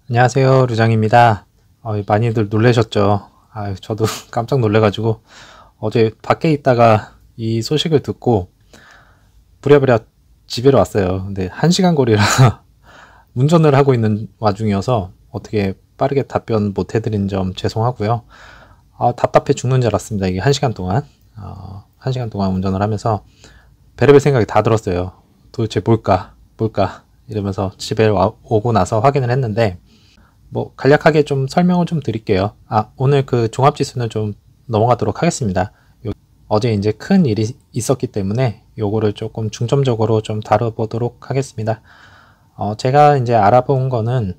안녕하세요, 루장입니다. 많이들 놀라셨죠? 저도 깜짝 놀래가지고 어제 밖에 있다가 이 소식을 듣고 부랴부랴 집에로 왔어요. 근데 1시간 거리라 운전을 하고 있는 와중이어서 어떻게 빠르게 답변 못 해드린 점 죄송하고요. 답답해 죽는 줄 알았습니다. 이게 1시간 동안 1시간 동안 운전을 하면서 별의별 생각이 다 들었어요. 도대체 뭘까 이러면서 집에 오고 나서 확인을 했는데, 간략하게 좀 설명을 좀 드릴게요. 오늘 그 종합지수는 좀 넘어가도록 하겠습니다. 어제 이제 큰 일이 있었기 때문에 요거를 조금 중점적으로 좀 다뤄보도록 하겠습니다. 제가 이제 알아본 거는,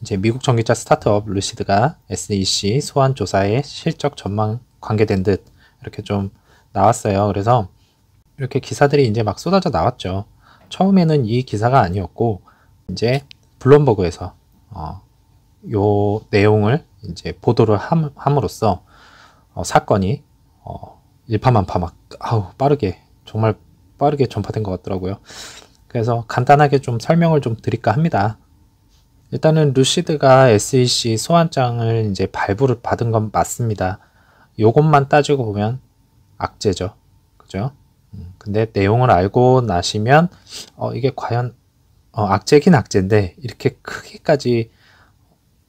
이제 미국 전기차 스타트업 루시드가 SEC 소환 조사에 실적 전망 관계된 듯 이렇게 좀 나왔어요. 그래서 이렇게 기사들이 이제 막 쏟아져 나왔죠. 처음에는 이 기사가 아니었고, 이제 블룸버그에서 요 내용을 이제 보도를 함으로써 사건이 일파만파 막 정말 빠르게 전파된 것 같더라고요. 그래서 간단하게 좀 설명을 좀 드릴까 합니다. 일단은 루시드가 SEC 소환장을 이제 발부를 받은 건 맞습니다. 요것만 따지고 보면 악재죠, 그죠? 근데 내용을 알고 나시면 이게 과연 악재긴 악재인데 이렇게 크게까지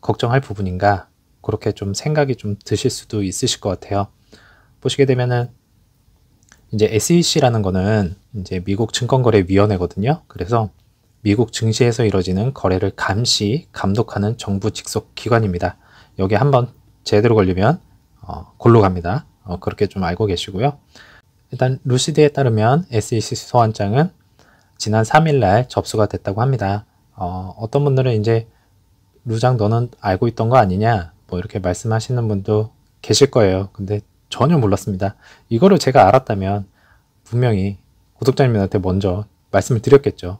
걱정할 부분인가, 그렇게 좀 생각이 좀 드실 수도 있으실 것 같아요. 보시게 되면은 이제 SEC라는 거는 이제 미국 증권거래위원회거든요. 그래서 미국 증시에서 이루어지는 거래를 감독하는 정부 직속 기관입니다. 여기 한번 제대로 걸리면 골로 갑니다. 그렇게 좀 알고 계시고요. 일단 루시드에 따르면 SEC 소환장은 지난 3일날 접수가 됐다고 합니다. 어떤 분들은 이제 루장 너는 알고 있던 거 아니냐 이렇게 말씀하시는 분도 계실 거예요. 근데 전혀 몰랐습니다. 이거를 제가 알았다면 분명히 구독자님들한테 먼저 말씀을 드렸겠죠.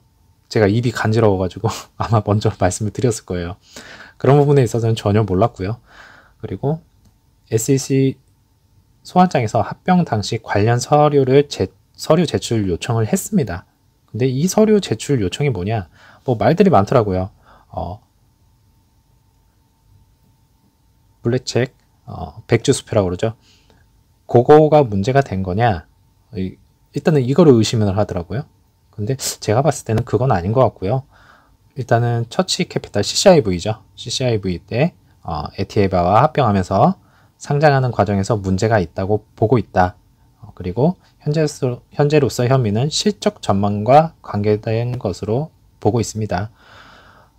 제가 입이 간지러워가지고 아마 먼저 말씀을 드렸을 거예요. 그런 부분에 있어서는 전혀 몰랐고요. 그리고 SEC 소환장에서 합병 당시 관련 서류 제출 요청을 했습니다. 근데 이 서류 제출 요청이 뭐냐? 말들이 많더라고요. 블랙책, 백주수표라고 그러죠. 그거가 문제가 된 거냐? 일단은 이거를 의심을 하더라고요. 근데 제가 봤을 때는 그건 아닌 것 같고요. 일단은 처치 캐피탈 CCIV죠. CCIV 때 에티에바와 합병하면서 상장하는 과정에서 문제가 있다고 보고 있다. 그리고 현재로서 혐의는 실적 전망과 관계된 것으로 보고 있습니다.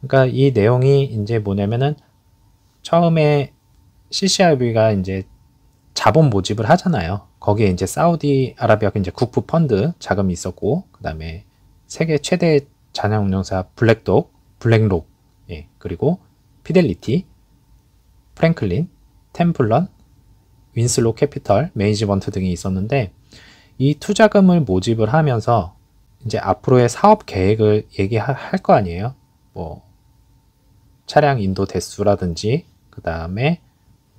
그러니까 이 내용이 이제 뭐냐면은 처음에 CCIV가 이제 자본 모집을 하잖아요. 거기에 이제 사우디아라비아 이제 국부 펀드 자금이 있었고, 그 다음에 세계 최대 자산 운용사 블랙록, 그리고 피델리티, 프랭클린, 템플런, 윈슬로 캐피털, 매니지먼트 등이 있었는데, 이 투자금을 모집을 하면서 이제 앞으로의 사업 계획을 얘기할 거 아니에요. 차량 인도 대수라든지, 그 다음에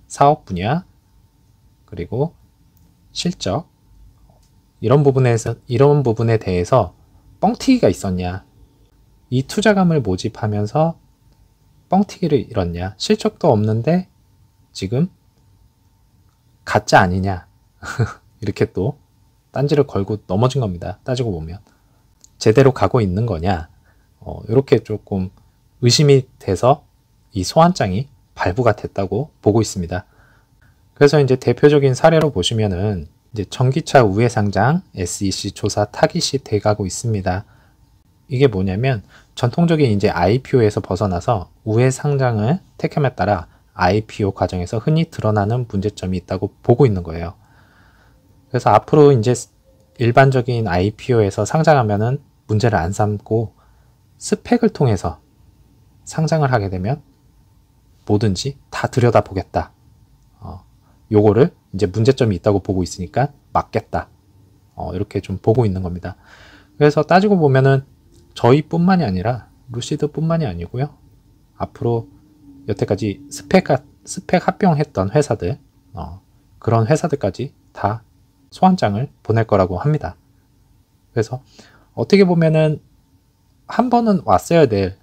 사업 분야, 그리고 실적, 이런 부분에 대해서 뻥튀기가 있었냐, 이 투자금을 모집하면서 뻥튀기를 이뤘냐, 실적도 없는데 지금 가짜 아니냐 이렇게 또 딴지를 걸고 넘어진 겁니다. 따지고 보면 제대로 가고 있는 거냐, 이렇게 조금 의심이 돼서 이 소환장이 발부가 됐다고 보고 있습니다. 그래서 이제 대표적인 사례로 보시면은 이제 전기차 우회 상장 SEC 조사 타깃이 돼가고 있습니다. 이게 뭐냐면 전통적인 이제 IPO에서 벗어나서 우회 상장을 택함에 따라 IPO 과정에서 흔히 드러나는 문제점이 있다고 보고 있는 거예요. 그래서 앞으로 이제 일반적인 IPO에서 상장하면은 문제를 안 삼고 스펙을 통해서 상장을 하게 되면 뭐든지 다 들여다보겠다. 요거를 이제 문제점이 있다고 보고 있으니까 막겠다. 이렇게 좀 보고 있는 겁니다. 그래서 따지고 보면은 저희뿐만이 아니라 루시드뿐만이 아니고요. 앞으로 여태까지 스펙 합병했던 회사들, 그런 회사들까지 다 소환장을 보낼 거라고 합니다. 그래서 어떻게 보면은 한 번은 왔어야 될,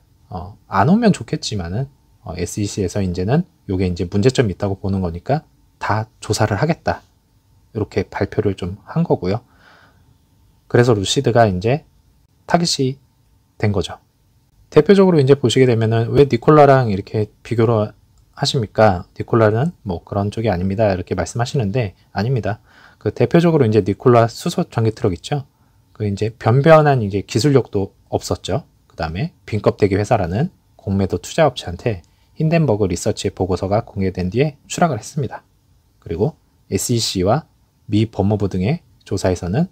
안 오면 좋겠지만은 SEC에서 이제는 요게 이제 문제점이 있다고 보는 거니까 다 조사를 하겠다. 이렇게 발표를 좀 한 거고요. 그래서 루시드가 이제 타깃이 된 거죠. 대표적으로 이제 보시게 되면은 왜 니콜라랑 이렇게 비교를 하십니까? 니콜라는 뭐 그런 쪽이 아닙니다. 이렇게 말씀하시는데 아닙니다. 그 대표적으로 이제 니콜라 수소 전기 트럭 있죠? 그 이제 변변한 이제 기술력도 없었죠. 그 다음에 빈껍데기 회사라는 공매도 투자업체한테 힌덴버그 리서치의 보고서가 공개된 뒤에 추락을 했습니다. 그리고 SEC와 미 법무부 등의 조사에서는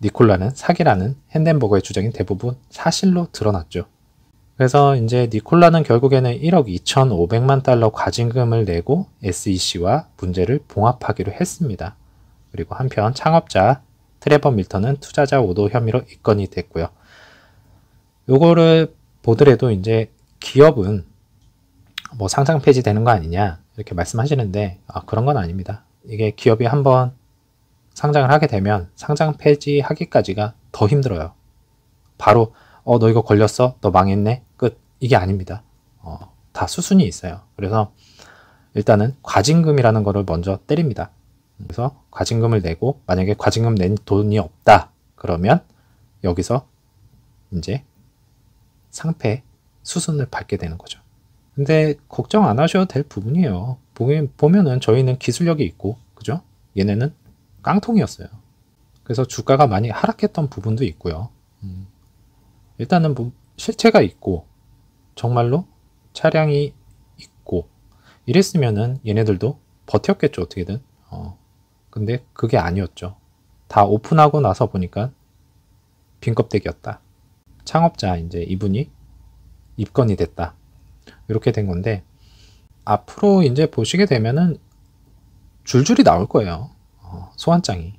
니콜라는 사기라는 힌덴버그의 주장이 대부분 사실로 드러났죠. 그래서 이제 니콜라는 결국에는 1억 2,500만 달러 과징금을 내고 SEC와 문제를 봉합하기로 했습니다. 그리고 한편 창업자 트레버 밀턴은 투자자 오도 혐의로 입건이 됐고요. 요거를 보더라도 이제 기업은 뭐 상장 폐지되는 거 아니냐 이렇게 말씀하시는데 그런 건 아닙니다. 이게 기업이 한번 상장을 하게 되면 상장 폐지하기까지가 더 힘들어요. 바로 너 이거 걸렸어? 너 망했네? 끝. 이게 아닙니다. 다 수순이 있어요. 그래서 일단은 과징금이라는 거를 먼저 때립니다. 그래서 과징금을 내고 만약에 과징금 낸 돈이 없다. 그러면 여기서 이제 상패 수순을 밟게 되는 거죠. 근데 걱정 안 하셔도 될 부분이에요. 보면은 저희는 기술력이 있고, 그죠? 얘네는 깡통이었어요. 그래서 주가가 많이 하락했던 부분도 있고요. 일단은 뭐 실체가 있고, 정말로 차량이 있고, 이랬으면은 얘네들도 버텼겠죠, 어떻게든. 근데 그게 아니었죠. 다 오픈하고 나서 보니까 빈껍데기였다. 창업자 이제 이분이 입건이 됐다. 이렇게 된 건데 앞으로 이제 보시게 되면은 줄줄이 나올 거예요. 소환장이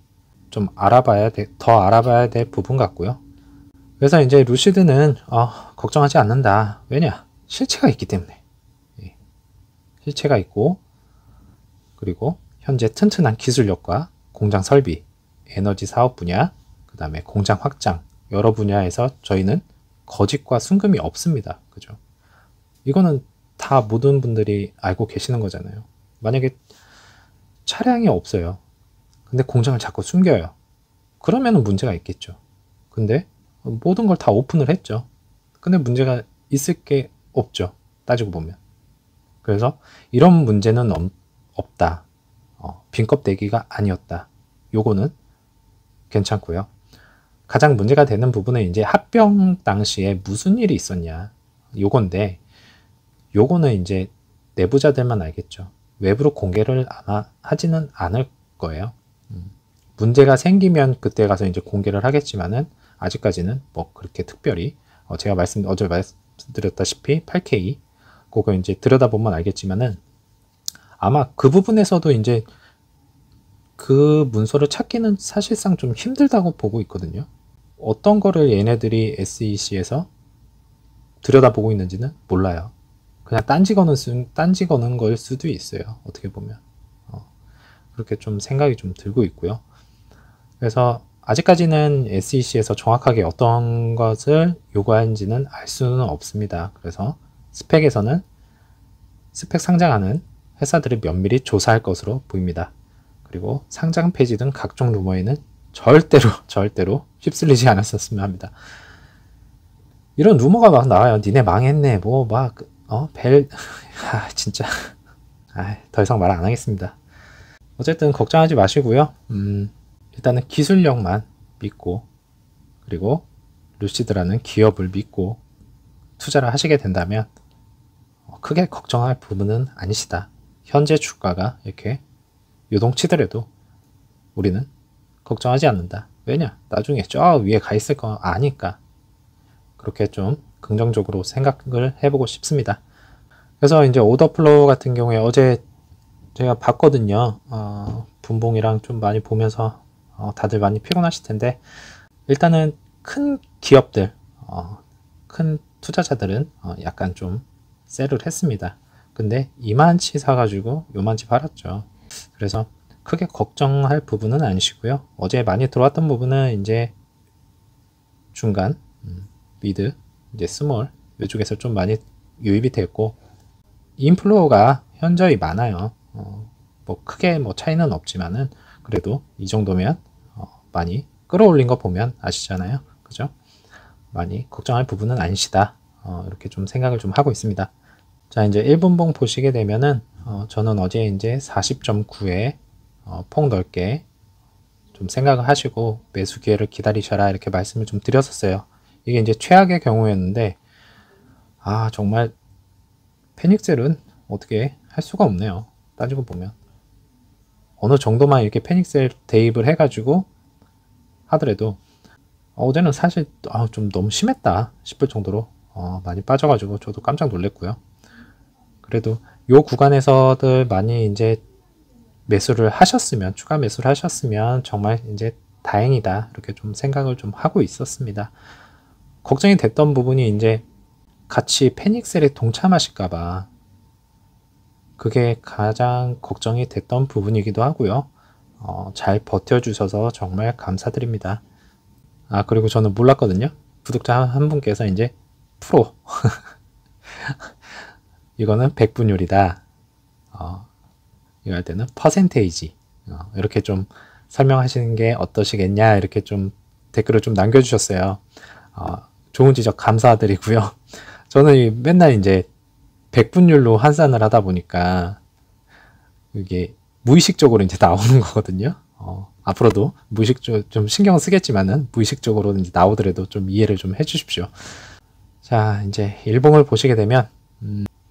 좀 더 알아봐야 될 부분 같고요. 그래서 이제 루시드는 걱정하지 않는다. 왜냐? 실체가 있기 때문에. 실체가 있고 그리고 현재 튼튼한 기술력과 공장 설비, 에너지 사업 분야, 그 다음에 공장 확장 여러 분야에서 저희는 거짓과 순금이 없습니다. 그죠? 이거는 다 모든 분들이 알고 계시는 거잖아요. 만약에 차량이 없어요. 근데 공장을 자꾸 숨겨요. 그러면 문제가 있겠죠. 근데 모든 걸 다 오픈을 했죠. 근데 문제가 있을 게 없죠. 따지고 보면. 그래서 이런 문제는 없다. 빈껍데기가 아니었다. 요거는 괜찮고요. 가장 문제가 되는 부분은 이제 합병 당시에 무슨 일이 있었냐. 요건데 요거는 이제 내부자들만 알겠죠. 외부로 공개를 아마 하지는 않을 거예요. 문제가 생기면 그때 가서 이제 공개를 하겠지만은 아직까지는 뭐 그렇게 특별히 제가 어제 말씀드렸다시피 8K 그거 이제 들여다보면 알겠지만은 아마 그 부분에서도 이제 그 문서를 찾기는 사실상 좀 힘들다고 보고 있거든요. 어떤 거를 얘네들이 SEC에서 들여다보고 있는지는 몰라요. 그냥 딴지 거는 걸 수도 있어요. 어떻게 보면. 그렇게 좀 생각이 좀 들고 있고요. 그래서 아직까지는 SEC에서 정확하게 어떤 것을 요구하는지는 알 수는 없습니다. 그래서 스펙에서는 스펙 상장하는 회사들을 면밀히 조사할 것으로 보입니다. 그리고 상장 폐지 등 각종 루머에는 절대로 휩쓸리지 않았었으면 합니다. 이런 루머가 막 나와요. 니네 망했네. 진짜. 더 이상 말 안 하겠습니다. 어쨌든 걱정하지 마시고요. 일단은 기술력만 믿고 그리고 루시드라는 기업을 믿고 투자를 하시게 된다면 크게 걱정할 부분은 아니시다. 현재 주가가 이렇게 요동치더라도 우리는 걱정하지 않는다. 왜냐? 나중에 저 위에 가 있을 거 아니까. 그렇게 좀 긍정적으로 생각을 해보고 싶습니다. 그래서 이제 오더플로우 같은 경우에 어제 제가 봤거든요. 분봉이랑 좀 많이 보면서 다들 많이 피곤하실 텐데, 일단은 큰 기업들, 큰 투자자들은 약간 좀 셀을 했습니다. 근데 이만치 사가지고 요만치 팔았죠. 그래서 크게 걱정할 부분은 아니시고요. 어제 많이 들어왔던 부분은 이제 중간, 미드, 이제 스몰 이쪽에서 좀 많이 유입이 됐고, 인플로우가 현저히 많아요. 뭐 크게 뭐 차이는 없지만은 그래도 이 정도면 많이 끌어올린 거 보면 아시잖아요. 그죠? 많이 걱정할 부분은 아니시다. 이렇게 좀 생각을 좀 하고 있습니다. 자, 이제 1분봉 보시게 되면은 저는 어제 이제 40.9에 폭 넓게 좀 생각을 하시고 매수 기회를 기다리셔라 이렇게 말씀을 좀 드렸었어요. 이게 이제 최악의 경우였는데 정말 패닉셀은 어떻게 할 수가 없네요. 따지고 보면 어느 정도만 이렇게 패닉셀 대입을 해가지고 하더라도 어제는 사실 좀 너무 심했다 싶을 정도로 많이 빠져가지고 저도 깜짝 놀랐고요. 그래도 요 구간에서들 많이 이제 매수를 하셨으면, 추가 매수를 하셨으면 정말 이제 다행이다 이렇게 좀 생각을 좀 하고 있었습니다. 걱정이 됐던 부분이 이제 같이 패닉셀에 동참하실까봐 그게 가장 걱정이 됐던 부분이기도 하고요. 잘 버텨주셔서 정말 감사드립니다. 그리고 저는 몰랐거든요. 구독자 한 분께서 이제 프로 이거는 백분율이다. 이거 할 때는 퍼센테이지 이렇게 좀 설명하시는 게 어떠시겠냐 이렇게 좀 댓글을 좀 남겨주셨어요. 좋은 지적 감사드리고요. 저는 맨날 이제 백분율로 환산을 하다 보니까 이게 무의식적으로 이제 나오는 거거든요. 앞으로도 무의식적으로 좀 신경을 쓰겠지만은 무의식적으로 이제 나오더라도 좀 이해를 좀 해주십시오. 자, 이제 일봉을 보시게 되면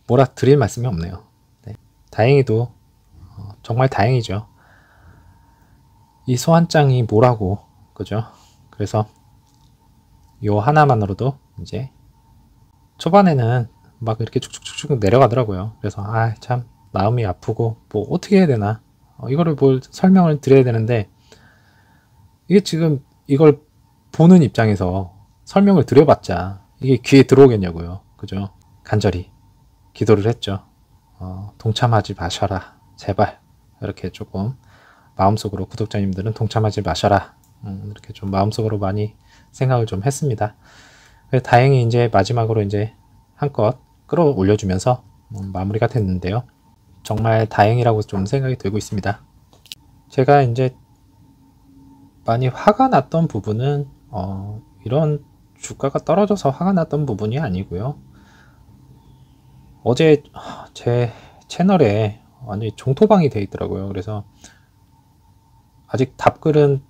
뭐라 드릴 말씀이 없네요. 네. 다행히도 정말 다행이죠. 이 소환장이 뭐라고, 그죠? 그래서 요 하나만으로도 이제 초반에는 막 이렇게 쭉쭉쭉 내려가더라고요. 그래서 참 마음이 아프고 뭐 어떻게 해야 되나 이거를 뭘 설명을 드려야 되는데 이게 지금 이걸 보는 입장에서 설명을 드려봤자 이게 귀에 들어오겠냐고요. 그죠? 간절히 기도를 했죠. 동참하지 마셔라 제발. 이렇게 조금 마음속으로 구독자님들은 동참하지 마셔라 이렇게 좀 마음속으로 많이 생각을 좀 했습니다. 다행히 이제 마지막으로 이제 한껏 끌어올려주면서 마무리가 됐는데요. 정말 다행이라고 좀 생각이 들고 있습니다. 제가 이제 많이 화가 났던 부분은 이런 주가가 떨어져서 화가 났던 부분이 아니고요. 어제 제 채널에 완전히 종토방이 돼 있더라고요. 그래서 아직 답글은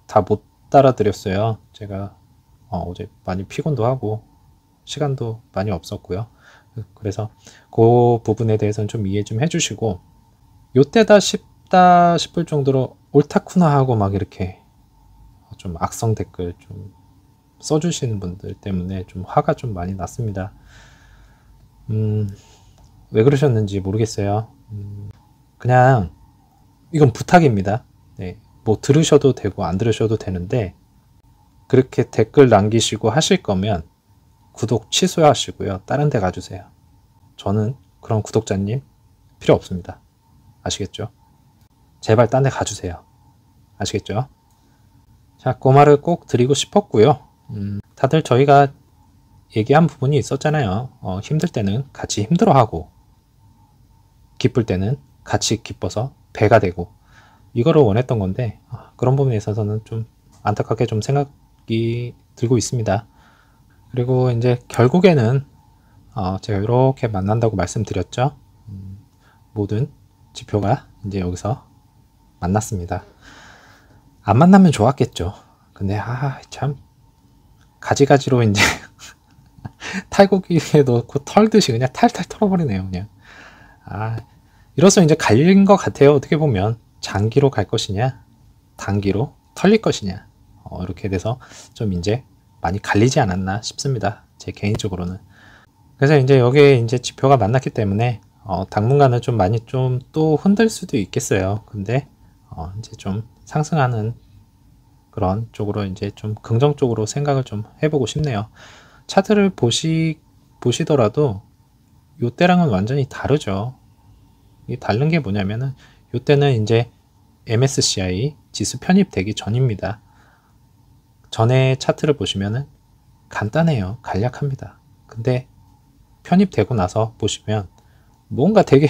다 못 달아드렸어요. 제가 어제 많이 피곤도 하고 시간도 많이 없었고요. 그래서 그 부분에 대해서는 좀 이해 좀 해주시고 요때다 싶다 싶을 정도로 옳다쿠나 하고 막 이렇게 좀 악성 댓글 좀 써주시는 분들 때문에 좀 화가 좀 많이 났습니다. 왜 그러셨는지 모르겠어요. 그냥 이건 부탁입니다. 네, 뭐 들으셔도 되고 안 들으셔도 되는데 그렇게 댓글 남기시고 하실 거면 구독 취소하시고요. 다른 데 가주세요. 저는 그런 구독자님 필요 없습니다. 아시겠죠? 제발 딴 데 가주세요. 아시겠죠? 자, 그 말을 꼭 드리고 싶었고요. 다들 저희가 얘기한 부분이 있었잖아요. 힘들 때는 같이 힘들어하고 기쁠 때는 같이 기뻐서 배가 되고 이거를 원했던 건데 그런 부분에 있어서는 좀 안타깝게 좀 생각이 들고 있습니다. 그리고 이제 결국에는 제가 이렇게 만난다고 말씀드렸죠. 모든 지표가 이제 여기서 만났습니다. 안 만나면 좋았겠죠. 근데 참 가지가지로 이제 탈곡기에 넣고 털듯이 그냥 탈탈 털어버리네요. 그냥 이로써 이제 갈린 것 같아요. 어떻게 보면 장기로 갈 것이냐 단기로 털릴 것이냐 이렇게 돼서 좀 이제 많이 갈리지 않았나 싶습니다. 제 개인적으로는. 그래서 이제 여기에 이제 지표가 만났기 때문에 당분간은 좀 많이 좀 또 흔들 수도 있겠어요. 근데 이제 좀 상승하는 그런 쪽으로 이제 좀 긍정적으로 생각을 좀 해보고 싶네요. 차트를 보시더라도 요때랑은 완전히 다르죠. 이 다른 게 뭐냐면은 요때는 이제 MSCI 지수 편입되기 전입니다. 전에 차트를 보시면은 간단해요. 간략합니다. 근데 편입되고 나서 보시면 뭔가 되게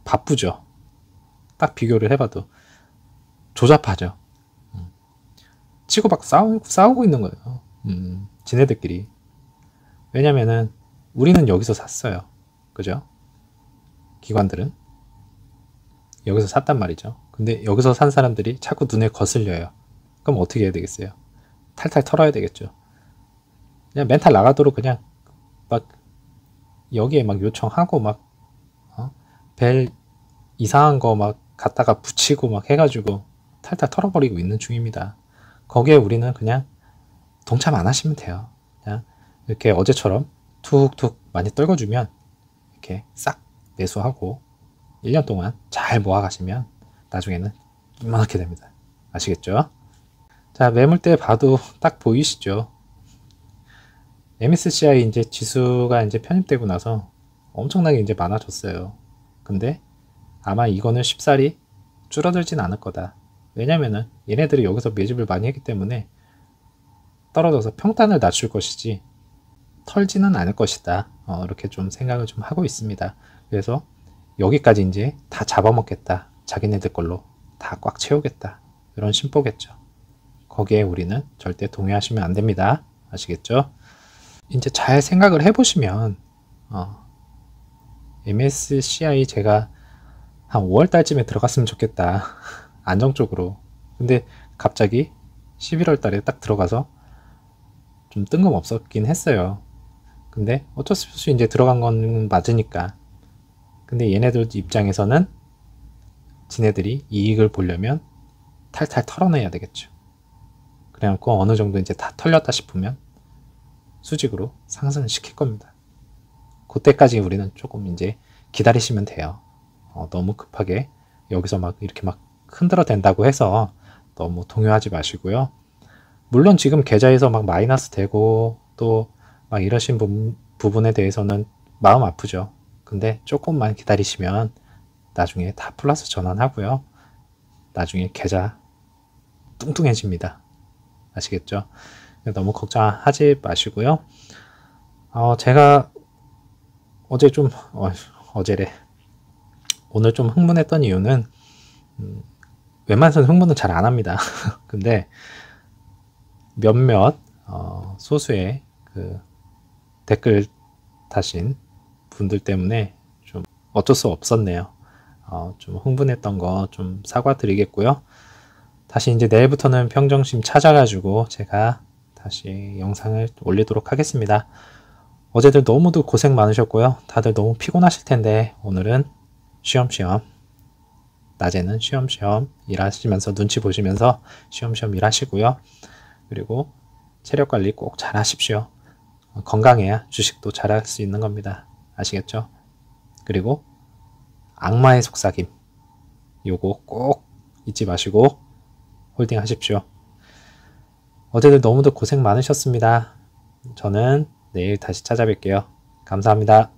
바쁘죠. 딱 비교를 해봐도 조잡하죠. 치고 막 싸우고 있는 거예요. 지네들끼리. 왜냐면은 우리는 여기서 샀어요. 그죠? 기관들은 여기서 샀단 말이죠. 근데 여기서 산 사람들이 자꾸 눈에 거슬려요. 그럼 어떻게 해야 되겠어요? 탈탈 털어야 되겠죠. 그냥 멘탈 나가도록 그냥 막 여기에 막 요청하고 막 벨 이상한 거 막 갖다가 붙이고 막 해가지고 탈탈 털어버리고 있는 중입니다. 거기에 우리는 그냥 동참 안 하시면 돼요. 그냥 이렇게 어제처럼 툭툭 많이 떨궈주면 이렇게 싹 매수하고 1년 동안 잘 모아가시면 나중에는 이만하게 됩니다. 아시겠죠? 자, 매물대 봐도 딱 보이시죠? MSCI 이제 지수가 이제 편입되고 나서 엄청나게 이제 많아졌어요. 근데 아마 이거는 쉽사리 줄어들진 않을 거다. 왜냐면은 얘네들이 여기서 매집을 많이 했기 때문에 떨어져서 평단을 낮출 것이지 털지는 않을 것이다. 이렇게 좀 생각을 좀 하고 있습니다. 그래서 여기까지 이제 다 잡아먹겠다. 자기네들 걸로 다 꽉 채우겠다. 이런 심보겠죠. 거기에 우리는 절대 동의하시면 안 됩니다. 아시겠죠? 이제 잘 생각을 해보시면 MSCI 제가 한 5월 달쯤에 들어갔으면 좋겠다. 안정적으로. 근데 갑자기 11월 달에 딱 들어가서 좀 뜬금없었긴 했어요. 근데 어쩔 수 없이 이제 들어간 건 맞으니까. 근데 얘네들 입장에서는 지네들이 이익을 보려면 탈탈 털어내야 되겠죠. 그래갖고 어느 정도 이제 다 털렸다 싶으면 수직으로 상승을 시킬 겁니다. 그때까지 우리는 조금 이제 기다리시면 돼요. 너무 급하게 여기서 막 이렇게 막 흔들어 댄다고 해서 너무 동요하지 마시고요. 물론 지금 계좌에서 막 마이너스 되고 또 막 이러신 부분에 대해서는 마음 아프죠. 근데 조금만 기다리시면 나중에 다 플러스 전환하고요. 나중에 계좌 뚱뚱해집니다. 아시겠죠? 너무 걱정하지 마시고요. 제가 어제 좀 어제래 오늘 좀 흥분했던 이유는 웬만해서는 흥분은 잘 안 합니다. 근데 몇몇 소수의 그 댓글 다신 분들 때문에 좀 어쩔 수 없었네요. 좀 흥분했던 거 좀 사과드리겠고요. 다시 이제 내일부터는 평정심 찾아가지고 제가 다시 영상을 올리도록 하겠습니다. 어제들 너무도 고생 많으셨고요. 다들 너무 피곤하실 텐데 오늘은 쉬엄쉬엄, 낮에는 쉬엄쉬엄 일하시면서 눈치 보시면서 쉬엄쉬엄 일하시고요. 그리고 체력 관리 꼭 잘 하십시오. 건강해야 주식도 잘할 수 있는 겁니다. 아시겠죠? 그리고 악마의 속삭임 요거 꼭 잊지 마시고 홀딩 하십시오. 어제들 너무도 고생 많으셨습니다. 저는 내일 다시 찾아뵐게요. 감사합니다.